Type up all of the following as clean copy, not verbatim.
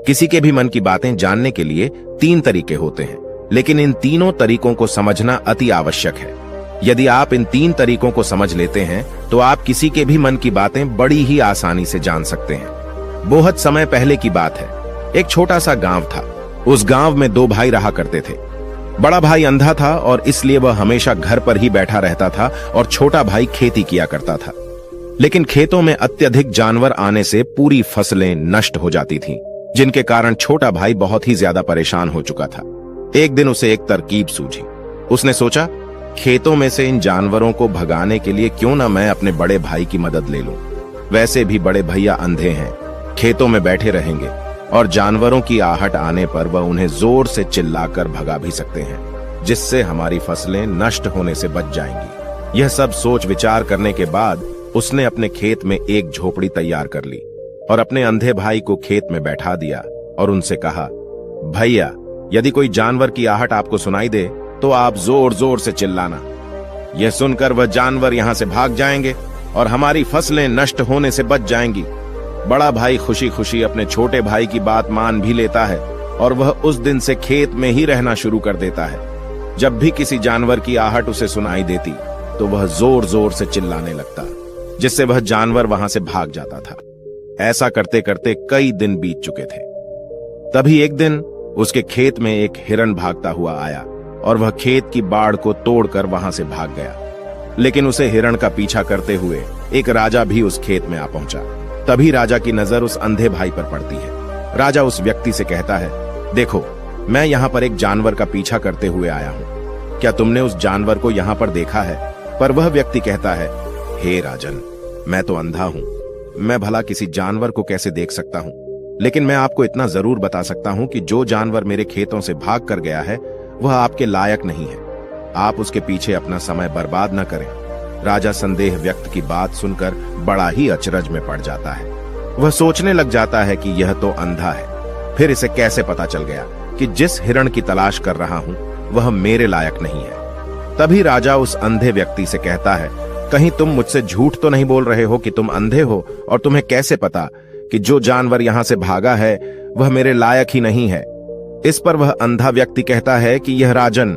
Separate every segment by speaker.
Speaker 1: किसी के भी मन की बातें जानने के लिए 3 तरीके होते हैं, लेकिन इन तीनों तरीकों को समझना अति आवश्यक है। यदि आप इन 3 तरीकों को समझ लेते हैं तो आप किसी के भी मन की बातें बड़ी ही आसानी से जान सकते हैं। बहुत समय पहले की बात है। एक छोटा सा गांव था। उस गांव में 2 भाई रहा करते थे। बड़ा भाई अंधा था और इसलिए वह हमेशा घर पर ही बैठा रहता था और छोटा भाई खेती किया करता था। लेकिन खेतों में अत्यधिक जानवर आने से पूरी फसलें नष्ट हो जाती थीं, जिनके कारण छोटा भाई बहुत ही ज्यादा परेशान हो चुका था। एक दिन उसे एक तरकीब सूझी। उसने सोचा, खेतों में से इन जानवरों को भगाने के लिए क्यों ना मैं अपने बड़े भाई की मदद ले लूं। वैसे भी बड़े भैया अंधे हैं, खेतों में बैठे रहेंगे और जानवरों की आहट आने पर वह उन्हें जोर से चिल्लाकर भगा भी सकते हैं, जिससे हमारी फसलें नष्ट होने से बच जाएंगी। यह सब सोच विचार करने के बाद उसने अपने खेत में एक झोपड़ी तैयार कर ली और अपने अंधे भाई को खेत में बैठा दिया और उनसे कहा, भैया, यदि कोई जानवर की आहट आपको सुनाई दे तो आप जोर जोर से चिल्लाना। यह सुनकर वह जानवर यहां से भाग जाएंगे और हमारी फसलें नष्ट होने से बच जाएंगी। बड़ा भाई खुशी खुशी अपने छोटे भाई की बात मान भी लेता है और वह उस दिन से खेत में ही रहना शुरू कर देता है। जब भी किसी जानवर की आहट उसे सुनाई देती तो वह जोर जोर से चिल्लाने लगता, जिससे वह जानवर वहां से भाग जाता था। ऐसा करते करते कई दिन बीत चुके थे। तभी एक दिन उसके खेत में एक हिरण भागता हुआ आया और वह खेत की बाड़ को तोड़कर वहां से भाग गया। लेकिन उसे हिरण का पीछा करते हुए एक राजा भी उस खेत में आ पहुंचा। तभी राजा की नजर उस अंधे भाई पर पड़ती है। राजा उस व्यक्ति से कहता है, देखो, मैं यहाँ पर एक जानवर का पीछा करते हुए आया हूँ। क्या तुमने उस जानवर को यहाँ पर देखा है? पर वह व्यक्ति कहता है, हे राजन, मैं तो अंधा हूँ, मैं भला किसी जानवर को कैसे देख सकता हूँ? लेकिन मैं आपको इतना जरूर बता सकता हूँ कि जो जानवर मेरे खेतों से भाग कर गया है वह आपके लायक नहीं है। आप उसके पीछे अपना समय बर्बाद न करें। राजा संदेह व्यक्त की बात सुनकर बड़ा ही अचरज में पड़ जाता है। वह सोचने लग जाता है कि यह तो अंधा है, फिर इसे कैसे पता चल गया कि जिस हिरण की तलाश कर रहा हूं वह मेरे लायक नहीं है। तभी राजा उस अंधे व्यक्ति से कहता है, कहीं तुम मुझसे झूठ तो नहीं बोल रहे हो कि तुम अंधे हो और तुम्हें कैसे पता कि जो जानवर यहां से भागा है वह मेरे लायक ही नहीं है? इस पर वह अंधा व्यक्ति कहता है कि यह राजन,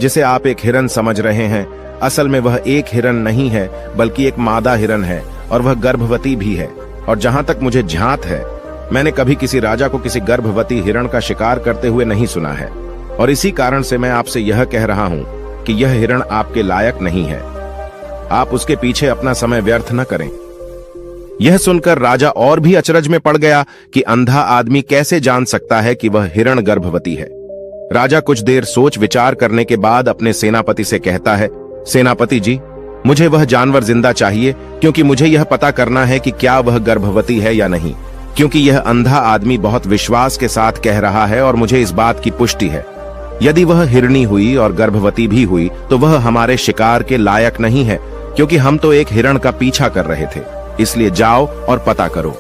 Speaker 1: जिसे आप एक हिरण समझ रहे हैं, असल में वह एक हिरण नहीं है बल्कि एक मादा हिरण है और वह गर्भवती भी है। और जहां तक मुझे ध्यात है, मैंने कभी किसी राजा को किसी गर्भवती हिरण का शिकार करते हुए नहीं सुना है। और इसी कारण से मैं आपसे यह कह रहा हूं कि यह हिरण आपके लायक नहीं है। आप उसके पीछे अपना समय व्यर्थ न करें। यह सुनकर राजा और भी अचरज में पड़ गया कि अंधा आदमी कैसे जान सकता है कि वह हिरण गर्भवती है। राजा कुछ देर सोच विचार करने के बाद अपने सेनापति से कहता है, सेनापति जी, मुझे वह जानवर जिंदा चाहिए, क्योंकि मुझे यह पता करना है कि क्या वह गर्भवती है या नहीं। क्योंकि यह अंधा आदमी बहुत विश्वास के साथ कह रहा है और मुझे इस बात की पुष्टि है। यदि वह हिरणी हुई और गर्भवती भी हुई तो वह हमारे शिकार के लायक नहीं है, क्योंकि हम तो एक हिरण का पीछा कर रहे थे। इसलिए जाओ और पता करो,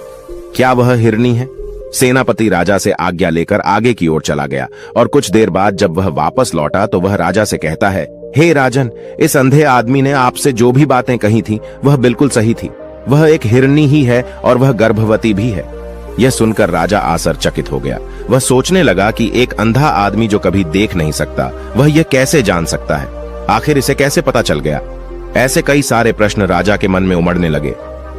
Speaker 1: क्या वह हिरणी है? सेनापति राजा से आज्ञा लेकर आगे की ओर चला गया और कुछ देर बाद जब वह वापस लौटा तो वह राजा से कहता है, हे राजन, इस अंधे आदमी ने आपसे जो भी बातें कही थी वह बिल्कुल सही थी। वह एक हिरणी ही है और वह गर्भवती भी है। यह सुनकर राजा आश्चर्यचकित हो गया। वह सोचने लगा कि एक अंधा आदमी जो कभी देख नहीं सकता, वह यह कैसे जान सकता है? आखिर इसे कैसे पता चल गया? ऐसे कई सारे प्रश्न राजा के मन में उमड़ने लगे।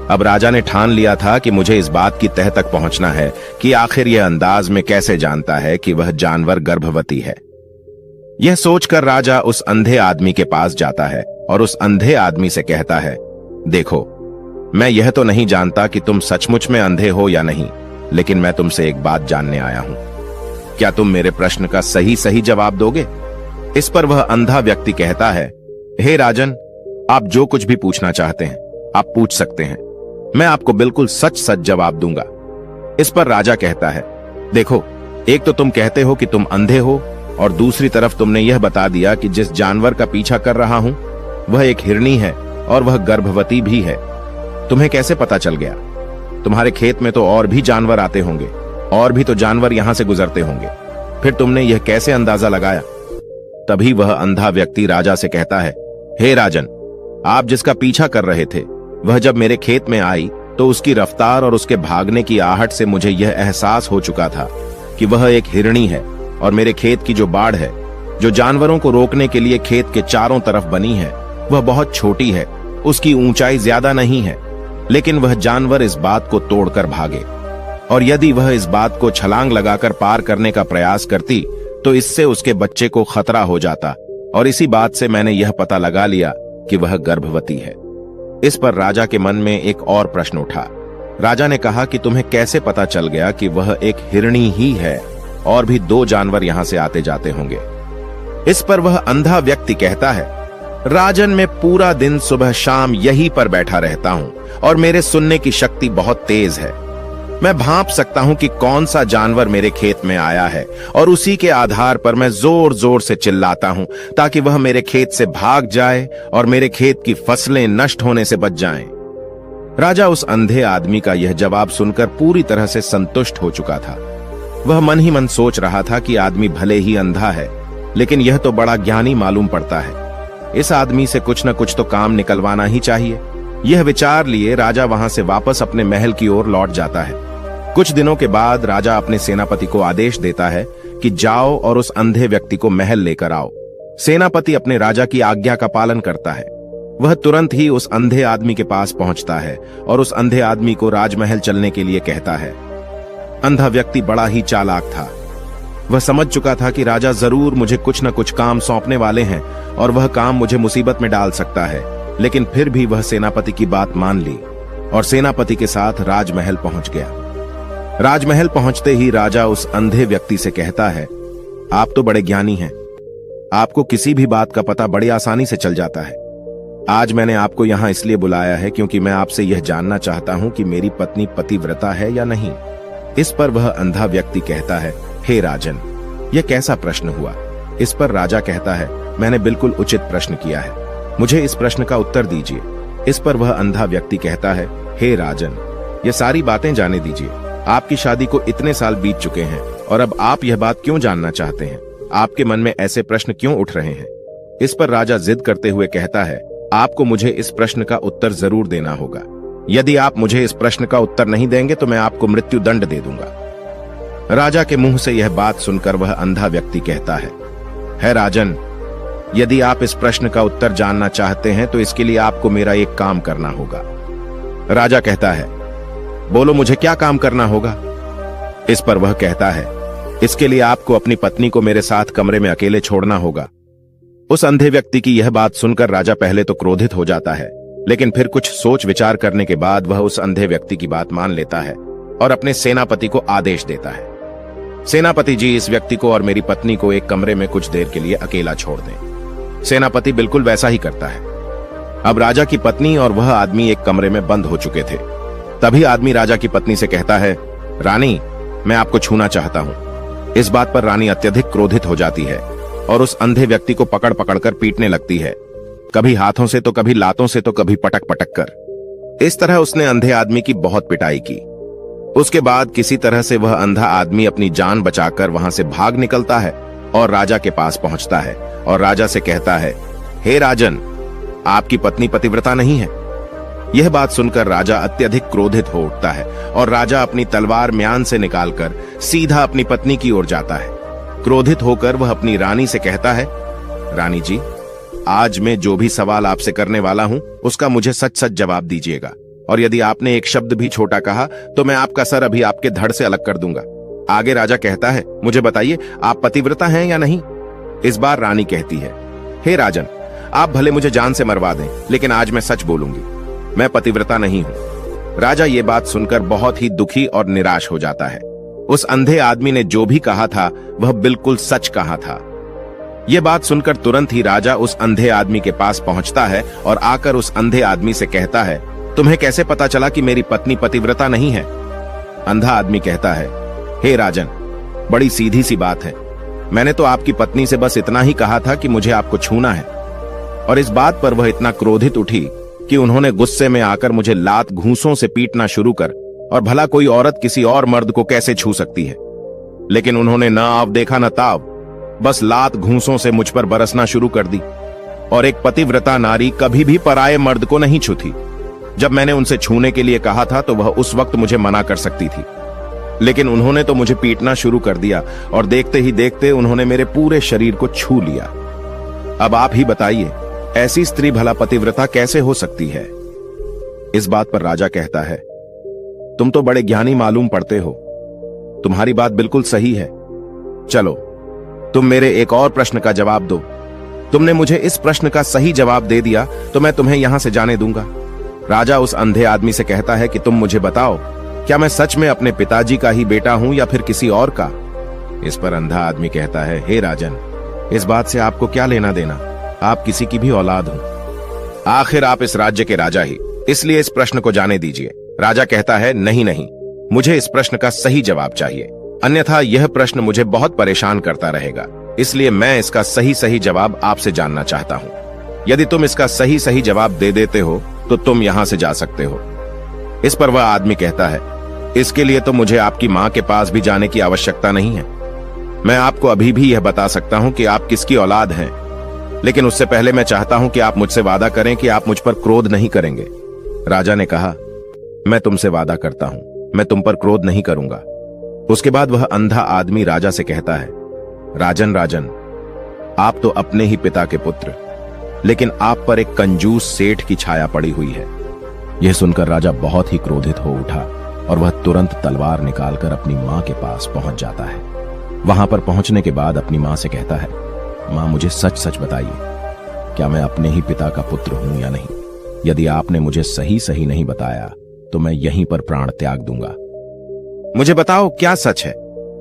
Speaker 1: अब राजा ने ठान लिया था कि मुझे इस बात की तह तक पहुंचना है कि आखिर यह अंदाज में कैसे जानता है कि वह जानवर गर्भवती है। यह सोचकर राजा उस अंधे आदमी के पास जाता है और उस अंधे आदमी से कहता है, देखो, मैं यह तो नहीं जानता कि तुम सचमुच में अंधे हो या नहीं, लेकिन मैं तुमसे एक बात जानने आया हूं। क्या तुम मेरे प्रश्न का सही सही जवाब दोगे? इस पर वह अंधा व्यक्ति कहता है, हे राजन, आप जो कुछ भी पूछना चाहते हैं आप पूछ सकते हैं। मैं आपको बिल्कुल सच सच जवाब दूंगा। इस पर राजा कहता है, देखो, एक तो तुम कहते हो कि तुम अंधे हो और दूसरी तरफ तुमने यह बता दिया कि जिस जानवर का पीछा कर रहा हूं वह एक हिरणी है और वह गर्भवती भी है। तुम्हें कैसे पता चल गया? तुम्हारे खेत में तो और भी जानवर आते होंगे, और भी तो जानवर यहां से गुजरते होंगे, फिर तुमने यह कैसे अंदाजा लगाया? तभी वह अंधा व्यक्ति राजा से कहता है, हे राजन, आप जिसका पीछा कर रहे थे वह जब मेरे खेत में आई तो उसकी रफ्तार और उसके भागने की आहट से मुझे यह एहसास हो चुका था कि वह एक हिरणी है और मेरे खेत की जो बाड़ है, जो जानवरों को रोकने के लिए खेत के चारों तरफ बनी है, वह बहुत छोटी है। उसकी ऊंचाई ज्यादा नहीं है, लेकिन वह जानवर इस बात को तोड़कर भागे, और यदि वह इस बात को छलांग लगाकर पार करने का प्रयास करती तो इससे उसके बच्चे को खतरा हो जाता। और इसी बात से मैंने यह पता लगा लिया कि वह गर्भवती है। इस पर राजा के मन में एक और प्रश्न उठा। राजा ने कहा कि तुम्हें कैसे पता चल गया कि वह एक हिरणी ही है, और भी 2 जानवर यहां से आते जाते होंगे। इस पर वह अंधा व्यक्ति कहता है, राजन, मैं पूरा दिन सुबह शाम यहीं पर बैठा रहता हूं और मेरे सुनने की शक्ति बहुत तेज है। मैं भांप सकता हूं कि कौन सा जानवर मेरे खेत में आया है, और उसी के आधार पर मैं जोर जोर से चिल्लाता हूं ताकि वह मेरे खेत से भाग जाए और मेरे खेत की फसलें नष्ट होने से बच जाएं। राजा उस अंधे आदमी का यह जवाब सुनकर पूरी तरह से संतुष्ट हो चुका था। वह मन ही मन सोच रहा था कि आदमी भले ही अंधा है, लेकिन यह तो बड़ा ज्ञानी मालूम पड़ता है। इस आदमी से कुछ न कुछ तो काम निकलवाना ही चाहिए। यह विचार लिए राजा वहां से वापस अपने महल की ओर लौट जाता है। कुछ दिनों के बाद राजा अपने सेनापति को आदेश देता है कि जाओ और उस अंधे व्यक्ति को महल लेकर आओ। सेनापति अपने राजा की आज्ञा का पालन करता है। वह तुरंत ही उस अंधे आदमी के पास पहुंचता है और उस अंधे आदमी को राजमहल चलने के लिए कहता है। अंधा व्यक्ति बड़ा ही चालाक था। वह समझ चुका था कि राजा जरूर मुझे कुछ न कुछ काम सौंपने वाले हैं और वह काम मुझे मुसीबत में डाल सकता है, लेकिन फिर भी वह सेनापति की बात मान ली और सेनापति के साथ राजमहल पहुंच गया। राजमहल पहुंचते ही राजा उस अंधे व्यक्ति से कहता है, आप तो बड़े ज्ञानी हैं, आपको किसी भी बात का पता बड़ी आसानी से चल जाता है। आज मैंने आपको यहां इसलिए बुलाया है क्योंकि मैं आपसे यह जानना चाहता हूं कि मेरी पत्नी पतिव्रता है या नहीं। इस पर वह अंधा व्यक्ति कहता है, हे राजन, यह कैसा प्रश्न हुआ। इस पर राजा कहता है, मैंने बिल्कुल उचित प्रश्न किया है, मुझे इस प्रश्न का उत्तर दीजिए। इस पर वह अंधा व्यक्ति कहता है, हे राजन, ये सारी बातें जाने दीजिए। आपकी शादी को इतने साल बीत चुके हैं और अब आप यह बात क्यों जानना चाहते हैं? आपके मन में ऐसे प्रश्न क्यों उठ रहे हैं? इस पर राजा जिद करते हुए कहता है, आपको मुझे इस प्रश्न का उत्तर जरूर देना होगा। यदि आप मुझे इस प्रश्न का उत्तर नहीं देंगे तो मैं आपको मृत्यु दंड दे दूंगा। राजा के मुंह से यह बात सुनकर वह अंधा व्यक्ति कहता है राजन, यदि आप इस प्रश्न का उत्तर जानना चाहते हैं तो इसके लिए आपको मेरा एक काम करना होगा। राजा कहता है, बोलो मुझे क्या काम करना होगा? इस पर वह कहता है, इसके लिए आपको अपनी पत्नी को मेरे साथ कमरे में अकेले छोड़ना होगा। उस अंधे व्यक्ति की यह बात सुनकर राजा पहले तो क्रोधित हो जाता है, लेकिन फिर कुछ सोच विचार करने के बाद वह उस अंधे व्यक्ति की बात मान लेता है और अपने सेनापति को आदेश देता है, सेनापति जी, इस व्यक्ति को और मेरी पत्नी को एक कमरे में कुछ देर के लिए अकेला छोड़ दें। सेनापति बिल्कुल वैसा ही करता है। अब राजा की पत्नी और वह आदमी एक कमरे में बंद हो चुके थे। तभी आदमी राजा की पत्नी से कहता है, रानी, मैं आपको छूना चाहता हूं। इस बात पर रानी अत्यधिक क्रोधित हो जाती है और उस अंधे व्यक्ति को पकड़ पकड़कर पीटने लगती है, कभी हाथों से तो कभी लातों से तो कभी पटक पटक कर। इस तरह उसने अंधे आदमी की बहुत पिटाई की। उसके बाद किसी तरह से वह अंधा आदमी अपनी जान बचाकर वहां से भाग निकलता है और राजा के पास पहुंचता है और राजा से कहता है, हे राजन, आपकी पत्नी पतिव्रता नहीं है। यह बात सुनकर राजा अत्यधिक क्रोधित हो उठता है और राजा अपनी तलवार म्यान से निकालकर सीधा अपनी पत्नी की ओर जाता है। क्रोधित होकर वह अपनी रानी से कहता है, रानी जी, आज मैं जो भी सवाल आपसे करने वाला हूं उसका मुझे सच सच जवाब दीजिएगा, और यदि आपने एक शब्द भी छोटा कहा तो मैं आपका सर अभी आपके धड़ से अलग कर दूंगा। आगे राजा कहता है, मुझे बताइए, आप पतिव्रता हैं या नहीं? इस बार रानी कहती है, हे राजन, आप भले मुझे जान से मरवा दें, लेकिन आज मैं सच बोलूंगी, मैं पतिव्रता नहीं हूं। राजा ये बात सुनकर बहुत ही दुखी और निराश हो जाता है। उस अंधे आदमी ने जो भी कहा था वह बिल्कुल सच कहा था। यह बात सुनकर तुरंत ही राजा उस अंधे आदमी के पास पहुंचता है और आकर उस अंधे आदमी से कहता है, तुम्हें कैसे पता चला कि मेरी पत्नी पतिव्रता नहीं है? अंधा आदमी कहता है, हे राजन, बड़ी सीधी सी बात है, मैंने तो आपकी पत्नी से बस इतना ही कहा था कि मुझे आपको छूना है। और इस बात पर वह इतना क्रोधित उठी कि उन्होंने गुस्से में आकर मुझे लात घूंसों से पीटना शुरू कर, और भला कोई औरत किसी और मर्द को कैसे छू सकती है? लेकिन उन्होंने न आव देखा न ताव, बस लात घूंसों से मुझ पर बरसना शुरू कर दी। और एक पतिव्रता नारी कभी भी पराये मर्द को नहीं छूती। जब मैंने उनसे छूने के लिए कहा था तो वह उस वक्त मुझे मना कर सकती थी, लेकिन उन्होंने तो मुझे पीटना शुरू कर दिया और देखते ही देखते उन्होंने मेरे पूरे शरीर को छू लिया। अब आप ही बताइए, ऐसी स्त्री भला पतिव्रता कैसे हो सकती है? इस बात पर राजा कहता है, तुम तो बड़े ज्ञानी मालूम पड़ते हो, तुम्हारी बात बिल्कुल सही है। चलो तुम मेरे एक और प्रश्न का जवाब दो। तुमने मुझे इस प्रश्न का सही जवाब दे दिया तो मैं तुम्हें यहां से जाने दूंगा। राजा उस अंधे आदमी से कहता है कि तुम मुझे बताओ, क्या मैं सच में अपने पिताजी का ही बेटा हूं या फिर किसी और का? इस पर अंधा आदमी कहता है, हे राजन, इस बात से आपको क्या लेना देना, आप किसी की भी औलाद हो। आखिर आप इस राज्य के राजा ही, इसलिए इस प्रश्न को जाने दीजिए। राजा कहता है, नहीं नहीं, मुझे इस प्रश्न का सही जवाब चाहिए, अन्यथा यह प्रश्न मुझे बहुत परेशान करता रहेगा, इसलिए मैं इसका सही सही जवाब आपसे जानना चाहता हूं। यदि तुम इसका सही सही जवाब दे देते हो तो तुम यहां से जा सकते हो। इस पर वह आदमी कहता है, इसके लिए तो मुझे आपकी मां के पास भी जाने की आवश्यकता नहीं है। मैं आपको अभी भी यह बता सकता हूं कि आप किसकी औलाद हैं, लेकिन उससे पहले मैं चाहता हूं कि आप मुझसे वादा करें कि आप मुझ पर क्रोध नहीं करेंगे। राजा ने कहा, मैं तुमसे वादा करता हूं, मैं तुम पर क्रोध नहीं करूंगा। उसके बाद वह अंधा आदमी राजा से कहता है, राजन राजन, आप तो अपने ही पिता के पुत्र, लेकिन आप पर एक कंजूस सेठ की छाया पड़ी हुई है। यह सुनकर राजा बहुत ही क्रोधित हो उठा और वह तुरंत तलवार निकालकर अपनी मां के पास पहुंच जाता है। वहां पर पहुंचने के बाद अपनी मां से कहता है, मां मुझे सच सच बताइए, क्या मैं अपने ही पिता का पुत्र हूं या नहीं? यदि आपने मुझे सही सही नहीं बताया तो मैं यहीं पर प्राण त्याग दूंगा। मुझे बताओ क्या सच है?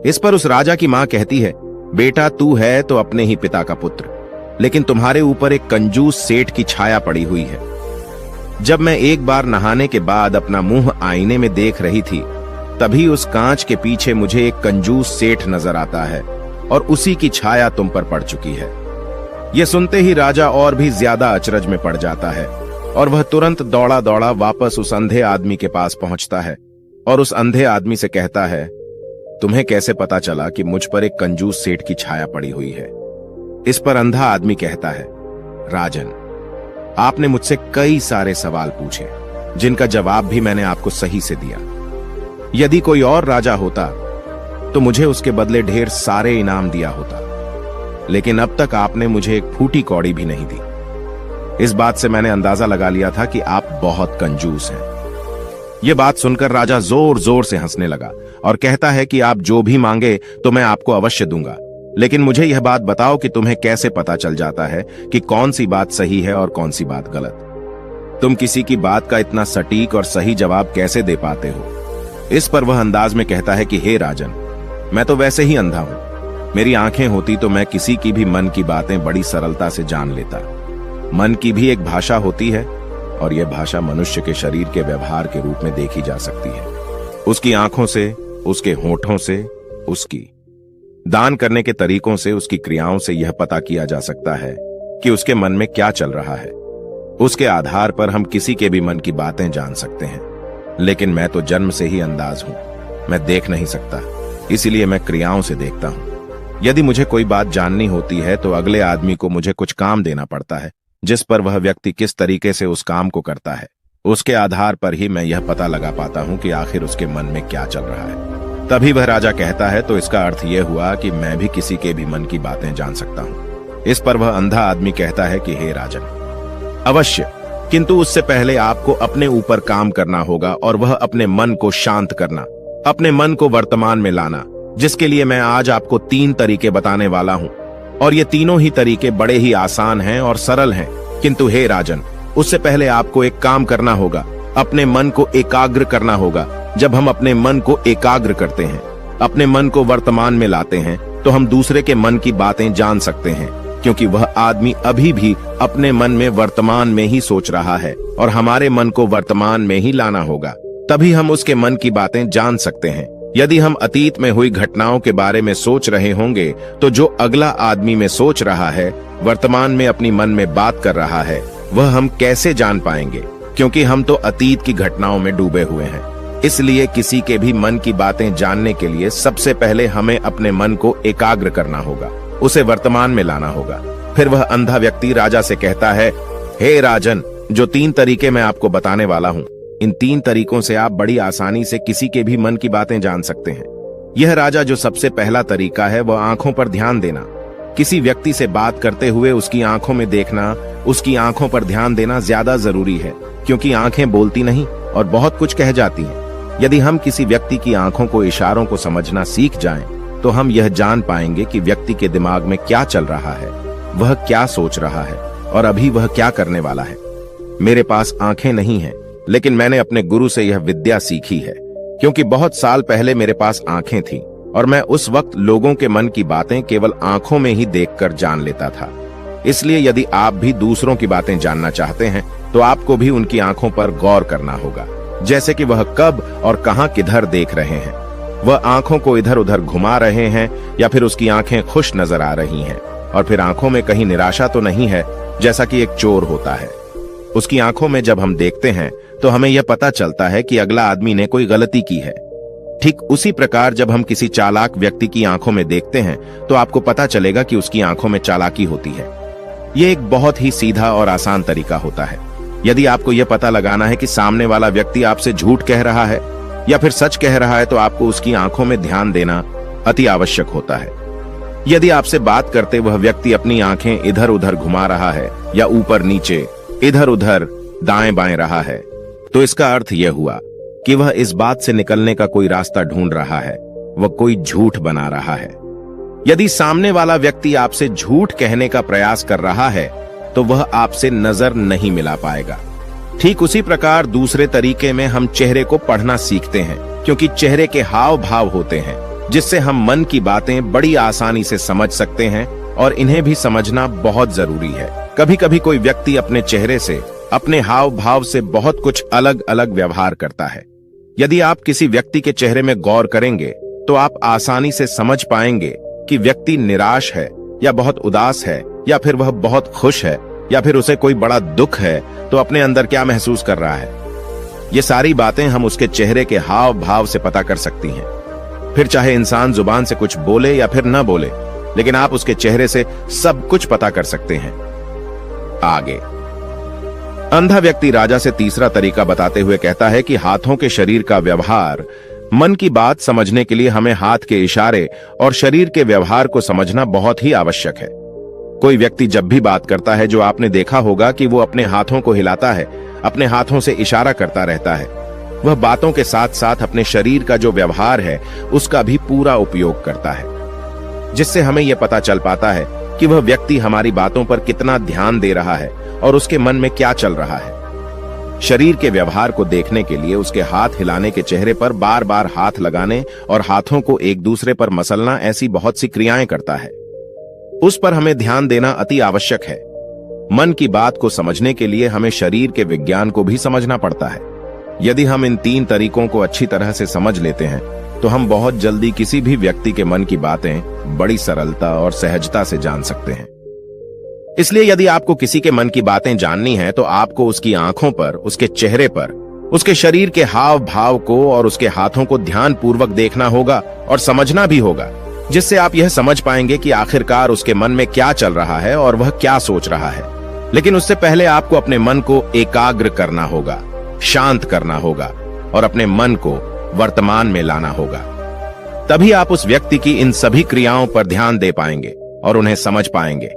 Speaker 1: इस पर उस राजा की मां कहती है, बेटा तू है तो अपने ही पिता का पुत्र, लेकिन तुम्हारे ऊपर एक कंजूस सेठ की छाया पड़ी हुई है। जब मैं एक बार नहाने के बाद अपना मुंह आईने में देख रही थी, तभी उस कांच के पीछे मुझे एक कंजूस सेठ नजर आता है और उसी की छाया तुम पर पड़ चुकी है। यह सुनते ही राजा और भी ज्यादा अचरज में पड़ जाता है और वह तुरंत दौड़ा दौड़ा वापस उस अंधे आदमी के पास पहुंचता है और उस अंधे आदमी से कहता है, तुम्हें कैसे पता चला कि मुझ पर एक कंजूस सेठ की छाया पड़ी हुई है? इस पर अंधा आदमी कहता है, राजन, आपने मुझसे कई सारे सवाल पूछे जिनका जवाब भी मैंने आपको सही से दिया। यदि कोई और राजा होता तो मुझे उसके बदले ढेर सारे इनाम दिया होता, लेकिन अब तक आपने मुझे एक फूटी कौड़ी भी नहीं दी। इस बात से मैंने अंदाजा लगा लिया था कि आप बहुत कंजूस हैं। यह बात सुनकर राजा जोर जोर से हंसने लगा और कहता है कि आप जो भी मांगे तो मैं आपको अवश्य दूंगा, लेकिन मुझे यह बात बताओ कि तुम्हें कैसे पता चल जाता है कि कौन सी बात सही है और कौन सी बात गलत? तुम किसी की बात का इतना सटीक और सही जवाब कैसे दे पाते हो? इस पर वह अंदाज में कहता है कि हे राजन, मैं तो वैसे ही अंधा हूं। मेरी आंखें होती तो मैं किसी की भी मन की बातें बड़ी सरलता से जान लेता। मन की भी एक भाषा होती है और यह भाषा मनुष्य के शरीर के व्यवहार के रूप में देखी जा सकती है। उसकी आंखों से, उसके होठों से, उसकी दान करने के तरीकों से, उसकी क्रियाओं से यह पता किया जा सकता है कि उसके मन में क्या चल रहा है। उसके आधार पर हम किसी के भी मन की बातें जान सकते हैं, लेकिन मैं तो जन्म से ही अंधाज हूं, मैं देख नहीं सकता, इसीलिए मैं क्रियाओं से देखता हूं। यदि मुझे कोई बात जाननी होती है तो अगले आदमी को मुझे कुछ काम देना पड़ता है, जिस पर वह व्यक्ति किस तरीके से उस काम को करता है, उसके आधार पर ही मैं यह पता लगा पाता हूं कि आखिर उसके मन में क्या चल रहा है। तभी वह राजा कहता है, तो इसका अर्थ यह हुआ कि मैं भी किसी के भी मन की बातें जान सकता हूं। इस पर वह अंधा आदमी कहता है कि हे राजन, अवश्य, किंतु उससे पहले आपको अपने ऊपर काम करना होगा और वह अपने मन को शांत करना, अपने मन को वर्तमान में लाना, जिसके लिए मैं आज आपको 3 तरीके बताने वाला हूं। और ये तीनों ही तरीके बड़े ही आसान हैं और सरल हैं, किंतु हे राजन, उससे पहले आपको एक काम करना होगा, अपने मन को एकाग्र करना होगा। जब हम अपने मन को एकाग्र करते हैं, अपने मन को वर्तमान में लाते हैं, तो हम दूसरे के मन की बातें जान सकते हैं, क्योंकि वह आदमी अभी भी अपने मन में वर्तमान में ही सोच रहा है और हमारे मन को वर्तमान में ही लाना होगा, तभी हम उसके मन की बातें जान सकते हैं। यदि हम अतीत में हुई घटनाओं के बारे में सोच रहे होंगे तो जो अगला आदमी में सोच रहा है, वर्तमान में अपनी मन में बात कर रहा है, वह हम कैसे जान पाएंगे? क्योंकि हम तो अतीत की घटनाओं में डूबे हुए हैं। इसलिए किसी के भी मन की बातें जानने के लिए सबसे पहले हमें अपने मन को एकाग्र करना होगा, उसे वर्तमान में लाना होगा। फिर वह अंधा व्यक्ति राजा से कहता है, हे राजन, जो 3 तरीके मैं आपको बताने वाला हूं, इन 3 तरीकों से आप बड़ी आसानी से किसी के भी मन की बातें जान सकते हैं। यह राजा जो सबसे पहला तरीका है वह आंखों पर ध्यान देना। किसी व्यक्ति से बात करते हुए उसकी आंखों में देखना, उसकी आंखों पर ध्यान देना ज्यादा जरूरी है, क्योंकि आंखें बोलती नहीं और बहुत कुछ कह जाती हैं। यदि हम किसी व्यक्ति की आंखों को, इशारों को समझना सीख जाएं, तो हम यह जान पाएंगे कि व्यक्ति के दिमाग में क्या चल रहा है, वह क्या सोच रहा है और अभी वह क्या करने वाला है। मेरे पास आंखें नहीं हैं, लेकिन मैंने अपने गुरु से यह विद्या सीखी है, क्योंकि बहुत साल पहले मेरे पास आंखें थीं और मैं उस वक्त लोगों के मन की बातें केवल आंखों में ही देखकर जान लेता था। इसलिए यदि आप भी दूसरों की बातें जानना चाहते हैं, तो आपको भी उनकी आंखों पर गौर करना होगा, जैसे कि वह कब और कहां किधर देख रहे हैं। वह आंखों को इधर उधर घुमा रहे हैं या फिर उसकी आंखें खुश नजर आ रही हैं, और फिर आंखों में कहीं निराशा तो नहीं है, जैसा कि एक चोर होता है। उसकी आंखों में जब हम देखते हैं तो हमें यह पता चलता है कि अगला आदमी ने कोई गलती की है। ठीक उसी प्रकार जब हम किसी चालाक व्यक्ति की आंखों में देखते हैं तो आपको पता चलेगा कि उसकी आंखों में चालाकी होती है। यह एक बहुत ही सीधा और आसान तरीका होता है। यदि आपको यह पता लगाना है कि सामने वाला व्यक्ति आपसे झूठ कह रहा है या फिर सच कह रहा है, तो आपको उसकी आंखों में ध्यान देना अति आवश्यक होता है। यदि आपसे बात करते वह व्यक्ति अपनी आंखें इधर उधर घुमा रहा है या ऊपर नीचे, इधर उधर दाएं बाएं रहा है, तो इसका अर्थ यह हुआ कि वह इस बात से निकलने का कोई रास्ता ढूंढ रहा है, वह कोई झूठ बना रहा है। यदि सामने वाला व्यक्ति आपसे झूठ कहने का प्रयास कर रहा है, तो वह आपसे नजर नहीं मिला पाएगा। ठीक उसी प्रकार दूसरे तरीके में हम चेहरे को पढ़ना सीखते हैं, क्योंकि चेहरे के हाव भाव होते हैं, जिससे हम मन की बातें बड़ी आसानी से समझ सकते हैं, और इन्हें भी समझना बहुत जरूरी है। कभी कभी कोई व्यक्ति अपने चेहरे से, अपने हाव भाव से बहुत कुछ अलग अलग व्यवहार करता है। यदि आप किसी व्यक्ति के चेहरे में गौर करेंगे तो आप आसानी से समझ पाएंगे कि व्यक्ति निराश है या बहुत उदास है, या फिर वह बहुत खुश है, या फिर उसे कोई बड़ा दुख है तो अपने अंदर क्या महसूस कर रहा है। ये सारी बातें हम उसके चेहरे के हाव भाव से पता कर सकती हैं। फिर चाहे इंसान जुबान से कुछ बोले या फिर न बोले, लेकिन आप उसके चेहरे से सब कुछ पता कर सकते हैं। आगे अंधा व्यक्ति राजा से तीसरा तरीका बताते हुए कहता है कि हाथों के शरीर का व्यवहार, मन की बात समझने के लिए हमें हाथ के इशारे और शरीर के व्यवहार को समझना बहुत ही आवश्यक है। कोई व्यक्ति जब भी बात करता है, जो आपने देखा होगा कि वो अपने हाथों को हिलाता है, अपने हाथों से इशारा करता रहता है। वह बातों के साथ साथ अपने शरीर का जो व्यवहार है उसका भी पूरा उपयोग करता है, जिससे हमें यह पता चल पाता है कि वह व्यक्ति हमारी बातों पर कितना ध्यान दे रहा है और उसके मन में क्या चल रहा है। शरीर के व्यवहार को देखने के लिए उसके हाथ हिलाने के चेहरे पर बार बार हाथ लगाने और हाथों को एक दूसरे पर मसलना, ऐसी बहुत सी क्रियाएं करता है। उस पर हमें ध्यान देना अति आवश्यक है। मन की बात को समझने के लिए हमें शरीर के विज्ञान को भी समझना पड़ता है। यदि हम इन 3 तरीकों को अच्छी तरह से समझ लेते हैं, तो हम बहुत जल्दी किसी भी व्यक्ति के मन की बातें बड़ी सरलता और सहजता से जान सकते हैं। इसलिए यदि आपको किसी के मन की बातें जाननी है, तो आपको उसकी आंखों पर, उसके चेहरे पर, उसके शरीर के हाव भाव को और उसके हाथों को ध्यान पूर्वक देखना होगा और समझना भी होगा, जिससे आप यह समझ पाएंगे कि आखिरकार उसके मन में क्या चल रहा है और वह क्या सोच रहा है। लेकिन उससे पहले आपको अपने मन को एकाग्र करना होगा, शांत करना होगा और अपने मन को वर्तमान में लाना होगा। तभी आप उस व्यक्ति की इन सभी क्रियाओं पर ध्यान दे पाएंगे और उन्हें समझ पाएंगे।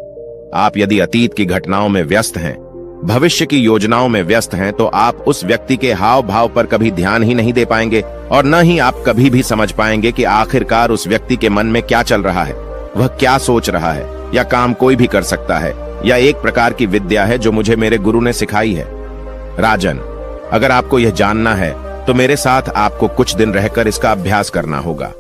Speaker 1: आप यदि अतीत की घटनाओं में व्यस्त हैं, भविष्य की योजनाओं में व्यस्त हैं, तो आप उस व्यक्ति के हाव भाव पर कभी ध्यान ही नहीं दे पाएंगे, और न ही आप कभी भी समझ पाएंगे कि आखिरकार उस व्यक्ति के मन में क्या चल रहा है, वह क्या सोच रहा है। या काम कोई भी कर सकता है, या एक प्रकार की विद्या है जो मुझे मेरे गुरु ने सिखाई है। राजन, अगर आपको यह जानना है तो मेरे साथ आपको कुछ दिन रहकर इसका अभ्यास करना होगा।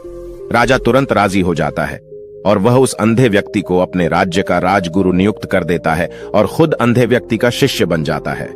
Speaker 1: राजा तुरंत राजी हो जाता है और वह उस अंधे व्यक्ति को अपने राज्य का राजगुरु नियुक्त कर देता है और खुद अंधे व्यक्ति का शिष्य बन जाता है।